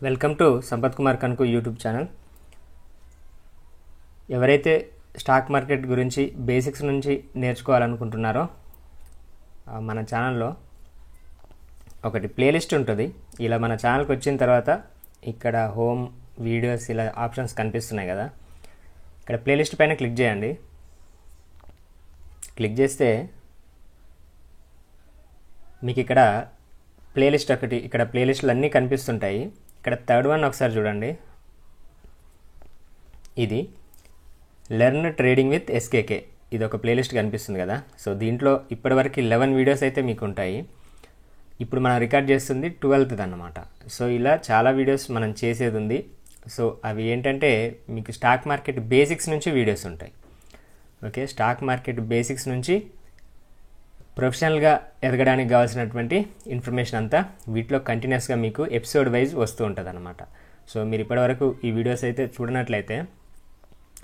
Welcome to Sampath Kumar కనుకు YouTube channel. ఎవరైతే stock market గురించి బేసిక్స్ నుంచి నేర్చుకోవాలనుకుంటున్నారో మన ఛానల్లో ఒకటి ప్లేలిస్ట్ ఉంటుంది. ఇలా మన ఛానల్కి వచ్చిన తర్వాత ఇక్కడ హోమ్ వీడియోస్ ఇలా ఆప్షన్స్ కనిపిస్తున్నాయి కదా, ఇక్కడ ప్లేలిస్ట్ పైన క్లిక్ చేయండి. క్లిక్ చేస్తే మీకు ఇక్కడ ప్లేలిస్ట్ ఒకటి, ఇక్కడ ప్లేలిస్టులు అన్నీ కనిపిస్తుంటాయి. ఇక్కడ థర్డ్ వన్ ఒకసారి చూడండి, ఇది లెర్న్ ట్రేడింగ్ విత్ ఎస్కేకే, ఇది ఒక ప్లేలిస్ట్ కనిపిస్తుంది కదా. సో దీంట్లో ఇప్పటివరకు 11 వీడియోస్ అయితే మీకు ఉంటాయి. ఇప్పుడు మనం రికార్డ్ చేస్తుంది 12th అన్నమాట. సో ఇలా చాలా వీడియోస్ మనం చేసేది ఉంది. సో అవి ఏంటంటే మీకు స్టాక్ మార్కెట్ బేసిక్స్ నుంచి వీడియోస్ ఉంటాయి. ఓకే, స్టాక్ మార్కెట్ బేసిక్స్ నుంచి ప్రొఫెషనల్గా ఎదగడానికి కావాల్సినటువంటి ఇన్ఫర్మేషన్ అంతా వీటిలో కంటిన్యూస్గా మీకు ఎపిసోడ్ వైజ్ వస్తూ ఉంటుంది అన్నమాట. సో మీరు ఇప్పటివరకు ఈ వీడియోస్ అయితే చూడనట్లయితే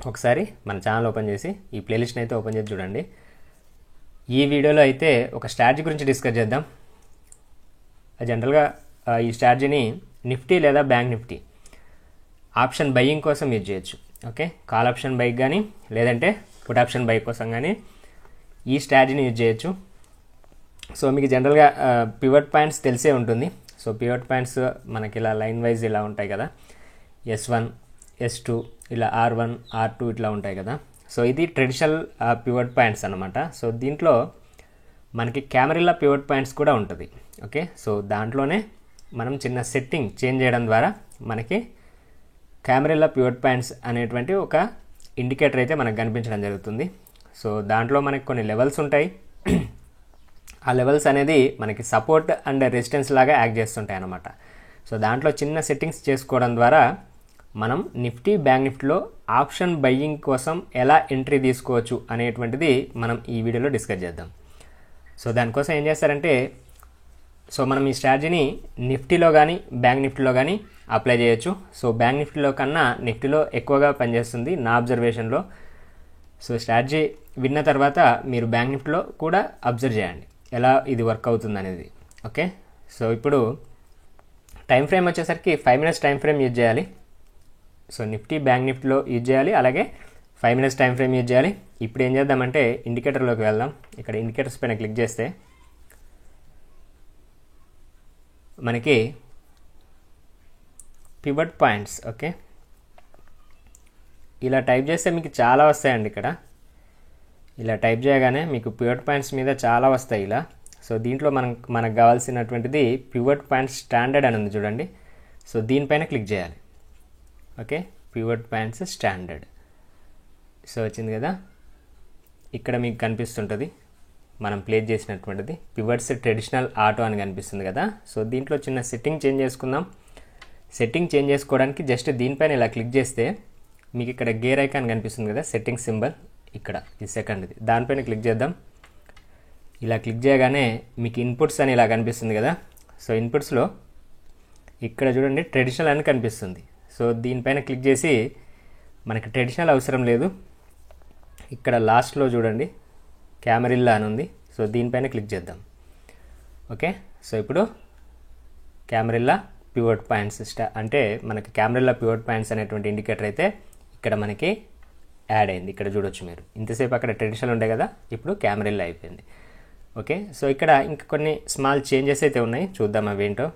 ఒకసారి మన ఛానల్ ఓపెన్ చేసి ఈ ప్లేలిస్ట్ని అయితే ఓపెన్ చేసి చూడండి. ఈ వీడియోలో అయితే ఒక స్ట్రాటజీ గురించి డిస్కస్ చేద్దాం. జనరల్గా ఈ స్ట్రాటజీని నిఫ్టీ లేదా బ్యాంక్ నిఫ్టీ ఆప్షన్ బయింగ్ కోసం యూజ్ చేయొచ్చు. ఓకే, కాల్ ఆప్షన్ బై కానీ లేదంటే పుట్ ఆప్షన్ బై కోసం కానీ ఈ స్ట్రాటజీని యూజ్ చేయొచ్చు. సో మీకు జనరల్గా పివట్ పాయింట్స్ తెలిసే ఉంటుంది. సో పివట్ పాయింట్స్ మనకి ఇలా లైన్ వైజ్ ఇలా ఉంటాయి కదా, S1 S2 ఇలా R1 R2 ఇట్లా ఉంటాయి కదా. సో ఇది ట్రెడిషనల్ పివట్ పాయింట్స్ అన్నమాట. సో దీంట్లో మనకి క్యామెరిల్లా పివట్ పాయింట్స్ కూడా ఉంటుంది. ఓకే, సో దాంట్లోనే మనం చిన్న సెట్టింగ్ చేంజ్ చేయడం ద్వారా మనకి క్యామెరిల్లా పివట్ పాయింట్స్ అనేటువంటి ఒక ఇండికేటర్ అయితే మనకు కనిపించడం జరుగుతుంది. సో దాంట్లో మనకి కొన్ని లెవెల్స్ ఉంటాయి. ఆ లెవెల్స్ అనేది మనకి సపోర్ట్ అండ్ రెసిస్టెన్స్ లాగా యాక్ట్ చేస్తుంటాయి అన్నమాట. సో దాంట్లో చిన్న సెట్టింగ్స్ చేసుకోవడం ద్వారా మనం నిఫ్టీ బ్యాంక్ నిఫ్టీలో ఆప్షన్ బయ్యింగ్ కోసం ఎలా ఎంట్రీ తీసుకోవచ్చు అనేటువంటిది మనం ఈ వీడియోలో డిస్కస్ చేద్దాం. సో దానికోసం ఏం చేస్తారంటే, సో మనం ఈ స్ట్రాటజీని నిఫ్టీలో కానీ బ్యాంక్ నిఫ్టీలో కానీ అప్లై చేయొచ్చు. సో బ్యాంక్ నిఫ్టీలో కన్నా నిఫ్టీలో ఎక్కువగా పనిచేస్తుంది నా అబ్జర్వేషన్లో. సో స్ట్రాటజీ విన్న తర్వాత మీరు బ్యాంక్ నిఫ్టీలో కూడా అబ్జర్వ్ చేయండి ఎలా ఇది వర్క్ అవుతుంది అనేది. ఓకే, సో ఇప్పుడు టైం ఫ్రేమ్ వచ్చేసరికి 5 minutes టైం ఫ్రేమ్ యూజ్ చేయాలి. సో నిఫ్టీ బ్యాంక్ నిఫ్టీలో యూజ్ చేయాలి, అలాగే 5 minutes టైం ఫ్రేమ్ యూజ్ చేయాలి. ఇప్పుడు ఏం చేద్దామంటే ఇండికేటర్లోకి వెళ్దాం. ఇక్కడ ఇండికేటర్స్ పైన క్లిక్ చేస్తే మనకి పివట్ పాయింట్స్, ఓకే, ఇలా టైప్ చేస్తే మీకు చాలా వస్తాయండి. ఇక్కడ ఇలా టైప్ చేయగానే మీకు పివట్ పాయింట్స్ మీద చాలా వస్తాయి ఇలా. సో దీంట్లో మనకు కావాల్సినటువంటిది పివట్ పాయింట్స్ స్టాండర్డ్ అని ఉంది చూడండి. సో దీనిపైన క్లిక్ చేయాలి. Okay, pivot points standard. So వచ్చింది కదా, ఇక్కడ మీకు కనిపిస్తుంటుంది మనం ప్లేస్ చేసినటువంటిది పివట్స్ ట్రెడిషనల్ ఆటో అని కనిపిస్తుంది కదా. సో దీంట్లో చిన్న సెట్టింగ్ చేంజ్ చేసుకుందాం. సెట్టింగ్ చేంజ్ చేసుకోవడానికి జస్ట్ దీనిపైన ఇలా క్లిక్ చేస్తే మీకు ఇక్కడ గేర్ ఐకాన్ కనిపిస్తుంది కదా, సెట్టింగ్ సింబల్, ఇక్కడ ఈ సెకండ్ది దానిపైన క్లిక్ చేద్దాం. ఇలా క్లిక్ చేయగానే మీకు ఇన్పుట్స్ అని ఇలా కనిపిస్తుంది కదా. సో ఇన్పుట్స్లో ఇక్కడ చూడండి ట్రెడిషనల్ అని కనిపిస్తుంది. సో దీనిపైన క్లిక్ చేసి మనకి ట్రెడిషనల్ అవసరం లేదు, ఇక్కడ లాస్ట్లో చూడండి క్యామెరిల్లా అని ఉంది. సో దీనిపైన క్లిక్ చేద్దాం. ఓకే, సో ఇప్పుడు క్యామెరిల్లా పివట్ పాయింట్స్ అంటే మనకి క్యామెరిల్లా పివట్ పాయింట్స్ అనేటువంటి ఇండికేటర్ అయితే ఇక్కడ మనకి యాడ్ అయింది. ఇక్కడ చూడొచ్చు మీరు, ఇంతసేపు అక్కడ ట్రెడిషనల్ ఉండే కదా, ఇప్పుడు క్యామెరిల్లా అయిపోయింది. ఓకే, సో ఇక్కడ ఇంకా కొన్ని స్మాల్ చేంజెస్ అయితే ఉన్నాయి, చూద్దాం అవేంటో.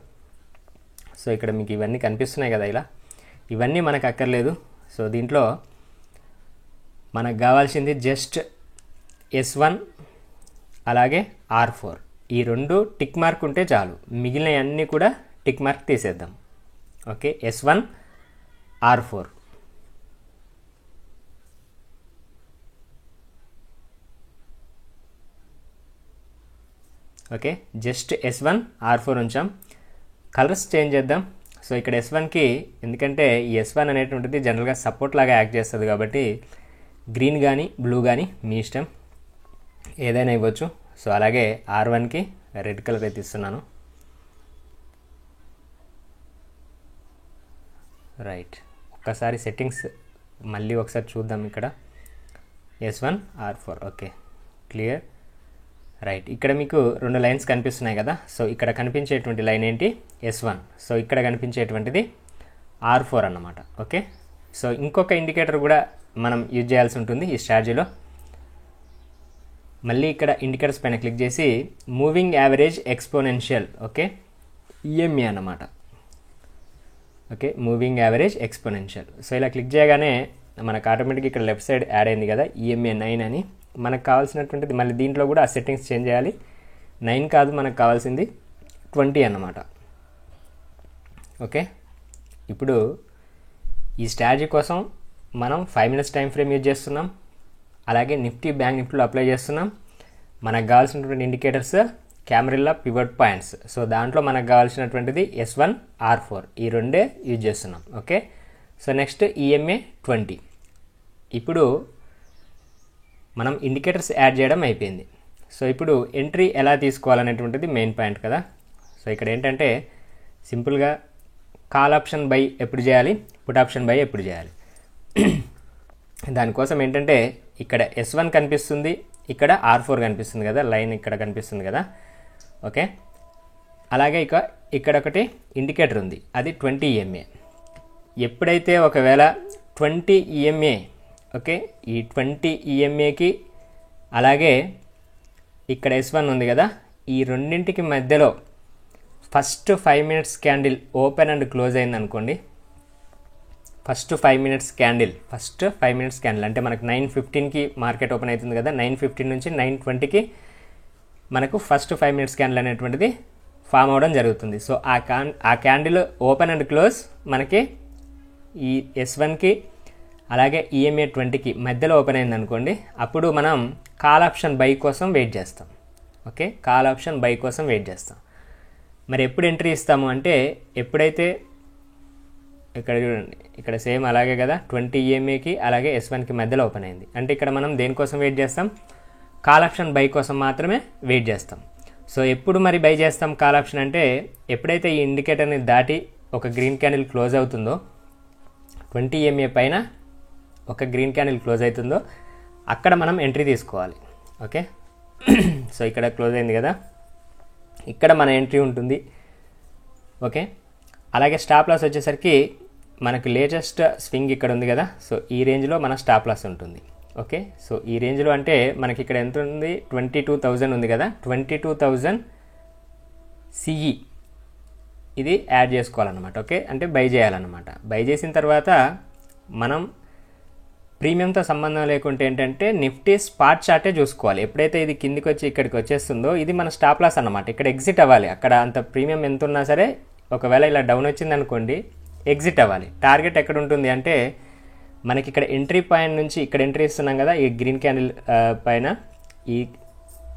సో ఇక్కడ మీకు ఇవన్నీ కనిపిస్తున్నాయి కదా, ఇలా ఇవన్నీ మనకు అక్కర్లేదు. సో దీంట్లో మనకు కావాల్సింది జస్ట్ S1 అలాగే R4, ఈ రెండు టిక్ మార్క్ ఉంటే చాలు, మిగిలిన అన్నీ కూడా టిక్ మార్క్ తీసేద్దాం. Okay, S1 R4. Okay, just S1 R4 ఉంచాం. కలర్స్ చేంజ్ చేద్దాం. సో ఇక్కడ S1కి, ఎందుకంటే ఈ S1 అనేటువంటిది జనరల్గా సపోర్ట్ లాగా యాక్ట్ చేస్తుంది కాబట్టి గ్రీన్ కానీ బ్లూ కానీ మీ ఇష్టం, ఏదైనా ఇవ్వచ్చు. సో అలాగే R1కి రెడ్ కలర్ అయితే ఇస్తున్నాను. రైట్, ఒక్కసారి సెట్టింగ్స్ మళ్ళీ ఒకసారి చూద్దాం. ఇక్కడ S1 R4, okay, clear. Right, ఇక్కడ మీకు 2 లైన్స్ కనిపిస్తున్నాయి కదా. సో ఇక్కడ కనిపించేటువంటి లైన్ ఏంటి, S1. సో ఇక్కడ కనిపించేటువంటిది R4 అన్నమాట. ఓకే, సో ఇంకొక ఇండికేటర్ కూడా మనం యూజ్ చేయాల్సి ఉంటుంది ఈ స్ట్రాటజీలో. మళ్ళీ ఇక్కడ ఇండికేటర్స్ పైన క్లిక్ చేసి moving average exponential, okay, EMA అన్నమాట. Okay, moving average exponential. So ఇలా క్లిక్ చేయగానే మనకు ఆటోమేటిక్గా ఇక్కడ లెఫ్ట్ సైడ్ యాడ్ అయింది కదా EMA 9 అని. మనకు కావాల్సినటువంటిది మళ్ళీ దీంట్లో కూడా ఆ సెట్టింగ్స్ చేంజ్ చేయాలి. 9 కాదు, మనకు కావాల్సింది 20 అన్నమాట. ఓకే, ఇప్పుడు ఈ స్ట్రాటజీ కోసం మనం 5 మినిట్స్ టైం ఫ్రేమ్ యూజ్ చేస్తున్నాం, అలాగే నిఫ్టీ బ్యాంక్ నిఫ్టీలో అప్లై చేస్తున్నాం. మనకు కావాల్సినటువంటి ఇండికేటర్స్ క్యామరిల్లా పివట్ పాయింట్స్. సో దాంట్లో మనకు కావాల్సినటువంటిది S1 R4 ఈ రెండే యూజ్ చేస్తున్నాం. Okay, so next EMA 20. ఇప్పుడు మనం ఇండికేటర్స్ యాడ్ చేయడం అయిపోయింది. సో ఇప్పుడు ఎంట్రీ ఎలా తీసుకోవాలనేటువంటిది మెయిన్ పాయింట్ కదా. సో ఇక్కడ ఏంటంటే సింపుల్గా కాల్ ఆప్షన్ బై ఎప్పుడు చేయాలి, పుట్ ఆప్షన్ బై ఎప్పుడు చేయాలి. దానికోసం ఏంటంటే ఇక్కడ S1 కనిపిస్తుంది, ఇక్కడ R4 కనిపిస్తుంది కదా, లైన్ ఇక్కడ కనిపిస్తుంది కదా. ఓకే, అలాగే ఇక్కడ ఒకటి ఇండికేటర్ ఉంది, అది 20 EMA. ఎప్పుడైతే ఒకవేళ 20 EMA, ఓకే, ఈ 20 EMAకి అలాగే ఇక్కడ S1 ఉంది కదా, ఈ రెండింటికి మధ్యలో first 5 minutes candle open and close అయింది అనుకోండి. ఫస్ట్ 5 మినిట్స్ క్యాండిల్ అంటే మనకు 9:15కి మార్కెట్ ఓపెన్ అవుతుంది కదా, 9:15 నుంచి 9:20కి మనకు ఫస్ట్ 5 మినిట్స్ క్యాండిల్ అనేటువంటిది ఫామ్ అవ్వడం జరుగుతుంది. సో ఆ క్యాండిల్ ఓపెన్ అండ్ క్లోజ్ మనకి ఈ S1కి అలాగే EMA 20కి మధ్యలో ఓపెన్ అయింది అనుకోండి, అప్పుడు మనం కాల్ ఆప్షన్ బై కోసం వెయిట్ చేస్తాం. ఓకే, కాల్ ఆప్షన్ బై కోసం వెయిట్ చేస్తాం. మరి ఎప్పుడు ఎంట్రీ ఇస్తాము అంటే ఎప్పుడైతే ఇక్కడ చూడండి, ఇక్కడ సేమ్ అలాగే కదా, 20 EMAకి అలాగే S1కి మధ్యలో ఓపెన్ అయింది. అంటే ఇక్కడ మనం దేనికోసం వెయిట్ చేస్తాం, కాల్ ఆప్షన్ బై కోసం మాత్రమే వెయిట్ చేస్తాం. సో ఎప్పుడు మరి బై చేస్తాం కాల్ ఆప్షన్ అంటే ఎప్పుడైతే ఈ ఇండికేటర్ని దాటి ఒక గ్రీన్ క్యాండిల్ క్లోజ్ అవుతుందో, 20 EMA పైన ఒక గ్రీన్ క్యాండిల్ క్లోజ్ అవుతుందో అక్కడ మనం ఎంట్రీ తీసుకోవాలి. ఓకే, సో ఇక్కడ క్లోజ్ అయింది కదా, ఇక్కడ మన ఎంట్రీ ఉంటుంది. ఓకే, అలాగే స్టాప్ లాస్ వచ్చేసరికి మనకు లేటెస్ట్ స్వింగ్ ఇక్కడ ఉంది కదా, సో ఈ రేంజ్లో మన స్టాప్ లాస్ ఉంటుంది. ఓకే, సో ఈ రేంజ్లో అంటే మనకి ఇక్కడ ఎంత ఉంది, 22,000 ఉంది కదా, 22,000 CE ఇది యాడ్ చేసుకోవాలన్నమాట. ఓకే, అంటే బై చేయాలన్నమాట. బై చేసిన తర్వాత మనం ప్రీమియంతో సంబంధం లేకుంటే ఏంటంటే నిఫ్టీ స్పాట్ చార్టే చూసుకోవాలి. ఎప్పుడైతే ఇది కిందికి వచ్చి ఇక్కడికి వచ్చేస్తుందో ఇది మన స్టాప్ లాస్ అన్నమాట. ఇక్కడ ఎగ్జిట్ అవ్వాలి. అక్కడ అంత ప్రీమియం ఎంత ఉన్నా సరే ఒకవేళ ఇలా డౌన్ వచ్చింది అనుకోండి, ఎగ్జిట్ అవ్వాలి. టార్గెట్ ఎక్కడ ఉంటుంది అంటే మనకి ఇక్కడ ఎంట్రీ పాయింట్ నుంచి ఇక్కడ ఎంట్రీ ఇస్తున్నాం కదా, ఈ గ్రీన్ క్యాండిల్ పైన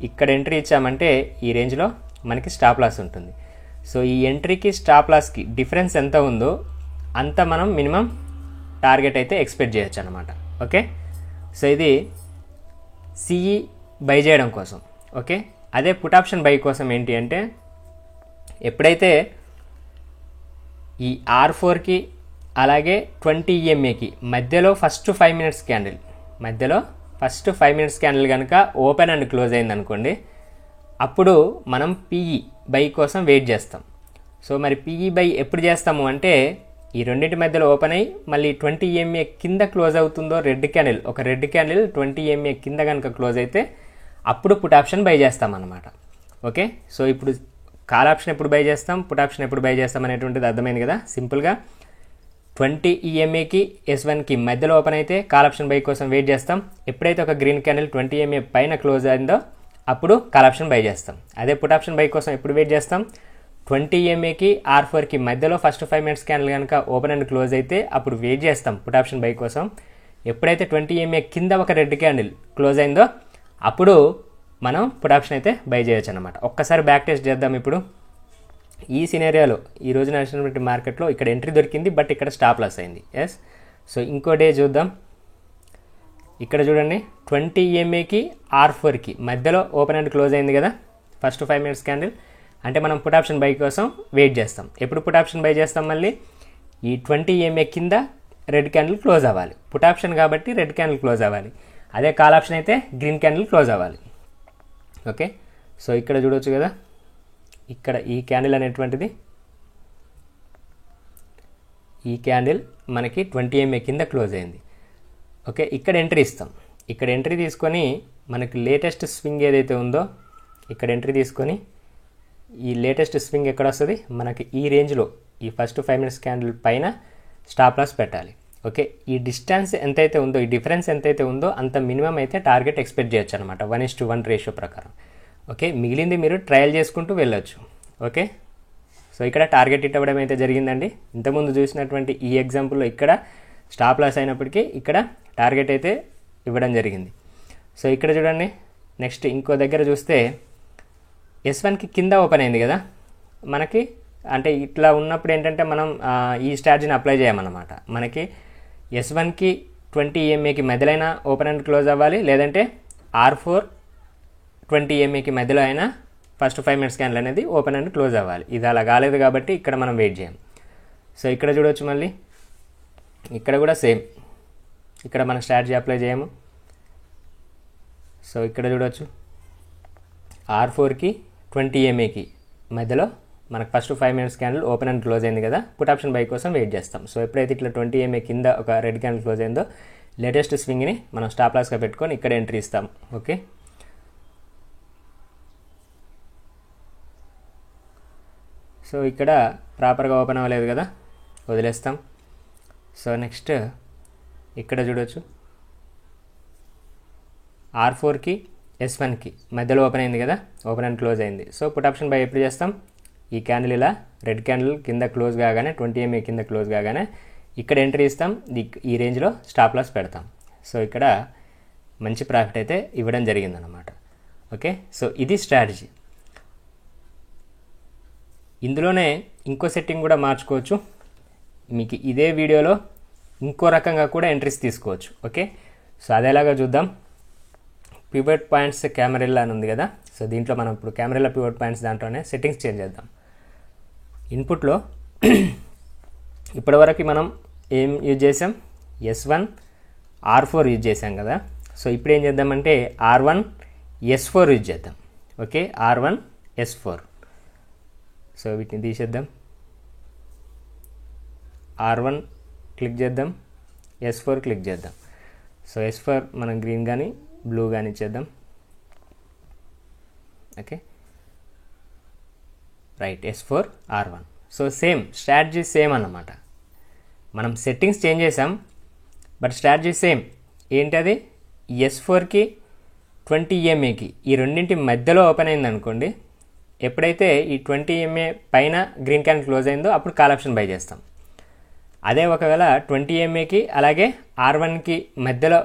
ఇక్కడ ఎంట్రీ ఇచ్చామంటే ఈ రేంజ్లో మనకి స్టాప్ లాస్ ఉంటుంది. సో ఈ ఎంట్రీకి స్టాప్ లాస్కి డిఫరెన్స్ ఎంత ఉందో అంత మనం మినిమం టార్గెట్ అయితే ఎక్స్పెక్ట్ చేయొచ్చు అనమాట. ఓకే, సో ఇది CE బై చేయడం కోసం. ఓకే, అదే పుట్ ఆప్షన్ బై కోసం ఏంటి అంటే ఎప్పుడైతే ఈ R4కి అలాగే 20 EMAకి మధ్యలో ఫస్ట్ 5 మినిట్స్ క్యాండిల్ కనుక ఓపెన్ అండ్ క్లోజ్ అయింది అనుకోండి, అప్పుడు మనం PE బై కోసం వెయిట్ చేస్తాం. సో మరి PE బై ఎప్పుడు చేస్తాము అంటే ఈ రెండింటి మధ్యలో ఓపెన్ అయ్యి మళ్ళీ 20 EMA కింద క్లోజ్ అవుతుందో ఒక రెడ్ క్యాండిల్ 20 EMA కింద కనుక క్లోజ్ అయితే అప్పుడు పుట్ ఆప్షన్ బై చేస్తాం అన్నమాట. ఓకే, సో ఇప్పుడు కాల్ ఆప్షన్ ఎప్పుడు బై చేస్తాం, పుట్ ఆప్షన్ ఎప్పుడు బై చేస్తాం అనేటువంటిది అర్థమైంది కదా. సింపుల్గా 20 EMAకి S1కి మధ్యలో ఓపెన్ అయితే కాల్ ఆప్షన్ బై కోసం వెయిట్ చేస్తాం. ఎప్పుడైతే ఒక గ్రీన్ క్యాండిల్ 20 EMA పైన క్లోజ్ అయిందో అప్పుడు కాల్ ఆప్షన్ బై చేస్తాం. అదే పుట్ ఆప్షన్ బై కోసం ఎప్పుడు వెయిట్ చేస్తాం, 20 EMAకి R4కి మధ్యలో ఫస్ట్ 5 మినిట్స్ క్యాండిల్ కనుక ఓపెన్ అండ్ క్లోజ్ అయితే అప్పుడు వెయిట్ చేస్తాం పుట్ ఆప్షన్ బై కోసం. ఎప్పుడైతే 20 EMA కింద ఒక రెడ్ క్యాండిల్ క్లోజ్ అయిందో అప్పుడు మనం పుట్ ఆప్షన్ అయితే బై చేయొచ్చు అనమాట. ఒక్కసారి బ్యాక్ టెస్ట్ చేద్దాం. ఇప్పుడు ఈ సినేరియాలో ఈ రోజు నడిచినటువంటి మార్కెట్లో ఇక్కడ ఎంట్రీ దొరికింది, బట్ ఇక్కడ స్టాప్ లాస్ అయింది. ఎస్, సో ఇంకో డే చూద్దాం. ఇక్కడ చూడండి, 20 EMAకి R4కి మధ్యలో ఓపెన్ అండ్ క్లోజ్ అయింది కదా ఫస్ట్ 5 మినిట్స్ క్యాండిల్. అంటే మనం పుట్ ఆప్షన్ బై కోసం వెయిట్ చేస్తాం. ఎప్పుడు పుట్ ఆప్షన్ బై చేస్తాం, మళ్ళీ ఈ 20 EMA కింద రెడ్ క్యాండిల్ క్లోజ్ అవ్వాలి. పుట్ ఆప్షన్ కాబట్టి రెడ్ క్యాండిల్ క్లోజ్ అవ్వాలి. అదే కాల్ ఆప్షన్ అయితే గ్రీన్ క్యాండిల్ క్లోజ్ అవ్వాలి. ఓకే, సో ఇక్కడ చూడవచ్చు కదా, ఇక్కడ ఈ క్యాండిల్ అనేటువంటిది ఈ క్యాండిల్ మనకి 20 MA కింద క్లోజ్ అయింది. ఓకే, ఇక్కడ ఎంట్రీ ఇస్తాం. ఇక్కడ ఎంట్రీ తీసుకొని మనకి లేటెస్ట్ స్వింగ్ ఏదైతే ఉందో ఇక్కడ ఎంట్రీ తీసుకొని ఈ లేటెస్ట్ స్వింగ్ ఎక్కడ వస్తుంది మనకి ఈ రేంజ్లో ఈ ఫస్ట్ 5 minutes క్యాండిల్ పైన స్టాప్ లాస్ పెట్టాలి. ఓకే, ఈ డిస్టెన్స్ ఎంతైతే ఉందో ఈ డిఫరెన్స్ ఎంతైతే ఉందో అంత మినిమం అయితే టార్గెట్ ఎక్స్పెక్ట్ చేయొచ్చు అనమాట 1:1 రేషియో ప్రకారం. ఓకే, మిగిలింది మీరు ట్రయల్ చేసుకుంటూ వెళ్ళొచ్చు. ఓకే, సో ఇక్కడ టార్గెట్ హిట్ అవ్వడం అయితే జరిగిందండి. ఇంతకుముందు చూసినటువంటి ఈ ఎగ్జాంపుల్లో ఇక్కడ స్టాప్ లాస్ అయినప్పటికీ ఇక్కడ టార్గెట్ అయితే ఇవ్వడం జరిగింది. సో ఇక్కడ చూడండి, నెక్స్ట్ ఇంకో దగ్గర చూస్తే S1కి కింద ఓపెన్ అయింది కదా మనకి. అంటే ఇట్లా ఉన్నప్పుడు ఏంటంటే మనం ఈ స్ట్రాటజీని అప్లై చేయమన్నమాట. మనకి S1కి 20 MAకి మధ్యలో ఓపెన్ అండ్ క్లోజ్ అవ్వాలి, లేదంటే R4 20 MAకి మధ్యలో అయినా ఫస్ట్ 5 minutes క్యాండిల్ అనేది ఓపెన్ అండ్ క్లోజ్ అవ్వాలి. ఇది అలా కాలేదు కాబట్టి ఇక్కడ మనం వెయిట్ చేయం. సో ఇక్కడ చూడవచ్చు, మళ్ళీ ఇక్కడ కూడా సేమ్, ఇక్కడ మన స్ట్రాటజీ అప్లై చేయము. సో ఇక్కడ చూడవచ్చు R4కి 20 MAకి మధ్యలో మనకు first 5 minutes candle open and close అయింది కదా, పుట్ ఆప్షన్ బై కోసం వెయిట్ చేస్తాం. సో ఎప్పుడైతే ఇట్లా 20 MA కింద ఒక రెడ్ క్యాండిల్ క్లోజ్ అయిందో లేటెస్ట్ స్వింగ్ని మనం స్టాప్ లాస్గా పెట్టుకొని ఇక్కడ ఎంట్రీ ఇస్తాం. ఓకే, సో ఇక్కడ ప్రాపర్గా ఓపెన్ అవ్వలేదు కదా, వదిలేస్తాం. సో నెక్స్ట్ ఇక్కడ చూడవచ్చు R4కి S1కి మధ్యలో ఓపెన్ అయింది కదా, ఓపెన్ అండ్ క్లోజ్ అయింది. సో పుట్ ఆప్షన్ బై ఎప్పుడు చేస్తాం, ఈ క్యాండిల్ ఇలా రెడ్ క్యాండిల్ కింద క్లోజ్ కాగానే 20 MA కింద క్లోజ్ కాగానే ఇక్కడ ఎంట్రీ ఇస్తాం, ఈ రేంజ్లో స్టాప్ లాస్ పెడతాం. సో ఇక్కడ మంచి ప్రాఫిట్ అయితే ఇవ్వడం జరిగిందన్నమాట. ఓకే, సో ఇది స్ట్రాటజీ. ఇందులోనే ఇంకో సెట్టింగ్ కూడా మార్చుకోవచ్చు. మీకు ఇదే వీడియోలో ఇంకో రకంగా కూడా ఎంట్రీస్ తీసుకోవచ్చు. ఓకే, సో అదేలాగా చూద్దాం. పివట్ పాయింట్స్ కెమెరెల్లా అని ఉంది కదా, సో దీంట్లో మనం ఇప్పుడు కెమెరెల్లా పివట్ పాయింట్స్ దాంట్లోనే సెట్టింగ్స్ చేంజ్ చేద్దాం. ఇన్పుట్లో ఇప్పటివరకు మనం ఏం యూజ్ చేసాం, S1 R4 యూజ్ చేసాం కదా. సో ఇప్పుడు ఏం చేద్దామంటే R1 S4 యూజ్ చేద్దాం. Okay, R1 S4. సో వీటిని తీసేద్దాం. R1 క్లిక్ చేద్దాం, S4 క్లిక్ చేద్దాం. సో S4 మనం గ్రీన్ కానీ బ్లూ కానీ ఇచ్చేద్దాం. Okay, right, S4 R1. So same strategy same అన్నమాట. మనం సెట్టింగ్స్ చేంజ్ చేసాం బట్ స్ట్రాటజీ సేమ్. ఏంటది, S4కి 20 MAకి ఈ రెండింటి మధ్యలో ఓపెన్ అయింది అనుకోండి, ఎప్పుడైతే ఈ 20 MA పైన గ్రీన్ క్యాండిల్ క్లోజ్ అయిందో అప్పుడు కాల్ ఆప్షన్ బై చేస్తాం. అదే ఒకవేళ 20 MAకి అలాగే R1కి మధ్యలో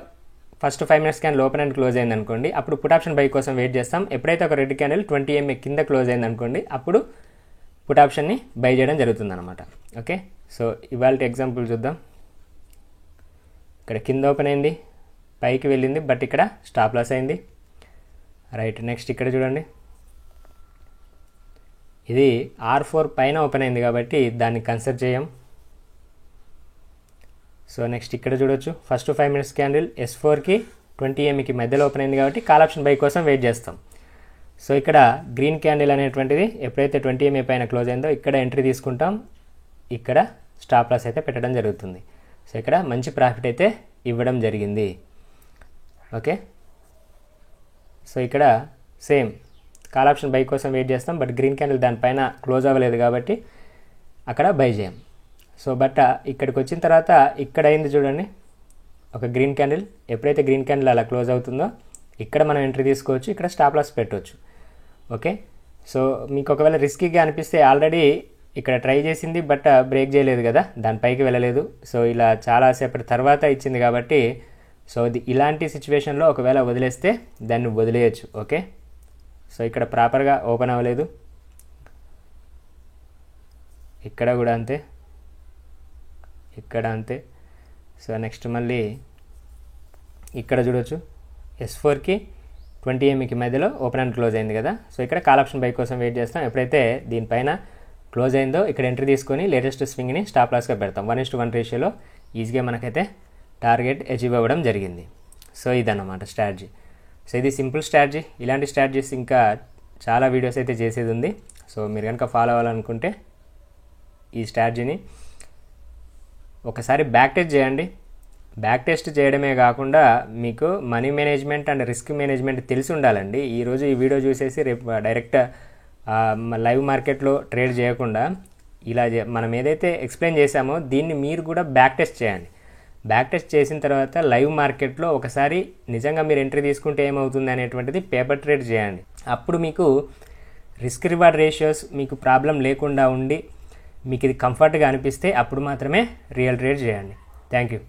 first 5 minutes candle open and close అయింది అనుకోండి, అప్పుడు పుట్ ఆప్షన్ బై కోసం వెయిట్ చేస్తాం. ఎప్పుడైతే ఒక రెడ్ క్యాండిల్ 20 MA కింద క్లోజ్ అయింది అనుకోండి, అప్పుడు పుట్ ఆప్షన్ని బై చేయడం జరుగుతుంది అనమాట. ఓకే, సో ఇవాళ ఎగ్జాంపుల్ చూద్దాం. ఇక్కడ కింద ఓపెన్ అయింది, పైకి వెళ్ళింది, బట్ ఇక్కడ స్టాప్ లాస్ అయింది. రైట్, నెక్స్ట్ ఇక్కడ చూడండి, ఇది R4 పైన ఓపెన్ అయింది కాబట్టి దాన్ని కన్సిడర్ చేయం. సో నెక్స్ట్ ఇక్కడ చూడొచ్చు, ఫస్ట్ 5 minutes క్యాండిల్ S4కి 20 MAకి మధ్యలో ఓపెన్ అయింది కాబట్టి కాల్ ఆప్షన్ బై కోసం వెయిట్ చేస్తాం. సో ఇక్కడ గ్రీన్ క్యాండిల్ అనేటువంటిది ఎప్పుడైతే 20 MA పైన క్లోజ్ అయిందో ఇక్కడ ఎంట్రీ తీసుకుంటాం, ఇక్కడ స్టాప్ లాస్ అయితే పెట్టడం జరుగుతుంది. సో ఇక్కడ మంచి ప్రాఫిట్ అయితే ఇవ్వడం జరిగింది. ఓకే, సో ఇక్కడ సేమ్ కాల్ ఆప్షన్ బై కోసం వెయిట్ చేస్తాం, బట్ గ్రీన్ క్యాండిల్ దానిపైన క్లోజ్ అవ్వలేదు కాబట్టి అక్కడ బై చేయం. సో బట్ ఇక్కడికి వచ్చిన తర్వాత ఇక్కడ అయింది చూడండి, ఒక గ్రీన్ క్యాండిల్. ఎప్పుడైతే గ్రీన్ క్యాండిల్ అలా క్లోజ్ అవుతుందో ఇక్కడ మనం ఎంట్రీ తీసుకోవచ్చు, ఇక్కడ స్టాప్ లాస్ పెట్టవచ్చు. ఓకే, సో మీకు ఒకవేళ రిస్కీగా అనిపిస్తే ఆల్రెడీ ఇక్కడ ట్రై చేసింది బట్ బ్రేక్ చేయలేదు కదా, దానిపైకి వెళ్ళలేదు. సో ఇలా చాలాసేపటి తర్వాత ఇచ్చింది కాబట్టి సో ఇలాంటి సిచ్యువేషన్లో ఒకవేళ వదిలేస్తే దాన్ని వదిలేయచ్చు. ఓకే, సో ఇక్కడ ప్రాపర్గా ఓపెన్ అవ్వలేదు, ఇక్కడ కూడా అంతే, ఇక్కడ అంతే. సో నెక్స్ట్ మళ్ళీ ఇక్కడ చూడొచ్చు, S4కి 20 MAకి మధ్యలో ఓపెన్ అండ్ క్లోజ్ అయింది కదా. సో ఇక్కడ కాల్ ఆప్షన్ బై కోసం వెయిట్ చేస్తాం. ఎప్పుడైతే దీనిపైన క్లోజ్ అయిందో ఇక్కడ ఎంట్రీ తీసుకొని లేటెస్ట్ స్వింగ్ని స్టాప్ లాస్గా పెడతాం. 1:1 రేషియోలో ఈజీగా మనకైతే టార్గెట్ అచీవ్ అవ్వడం జరిగింది. సో ఇదన్నమాట స్ట్రాటజీ. సో ఇది సింపుల్ స్ట్రాటజీ. ఇలాంటి స్ట్రాటజీస్ ఇంకా చాలా వీడియోస్ అయితే చేసేది ఉంది. సో మీరు కనుక ఫాలో అవ్వాలనుకుంటే ఈ స్ట్రాటజీని ఒకసారి బ్యాక్ టెస్ట్ చేయండి. బ్యాక్ టెస్ట్ చేయడమే కాకుండా మీకు money management and risk management తెలిసి ఉండాలండి. ఈరోజు ఈ వీడియో చూసేసి రేపు డైరెక్ట్ లైవ్ మార్కెట్లో ట్రేడ్ చేయకుండా ఇలా మనం ఏదైతే ఎక్స్ప్లెయిన్ చేశామో దీన్ని మీరు కూడా బ్యాక్ టెస్ట్ చేయండి. బ్యాక్ టెస్ట్ చేసిన తర్వాత లైవ్ మార్కెట్లో ఒకసారి నిజంగా మీరు ఎంట్రీ తీసుకుంటే ఏమవుతుంది అనేటువంటిది పేపర్ ట్రేడ్ చేయండి. అప్పుడు మీకు రిస్క్ రివార్డ్ రేషియోస్ మీకు ప్రాబ్లం లేకుండా ఉండి మీకు ఇది కంఫర్ట్గా అనిపిస్తే అప్పుడు మాత్రమే రియల్ ట్రేడ్ చేయండి. Thank you.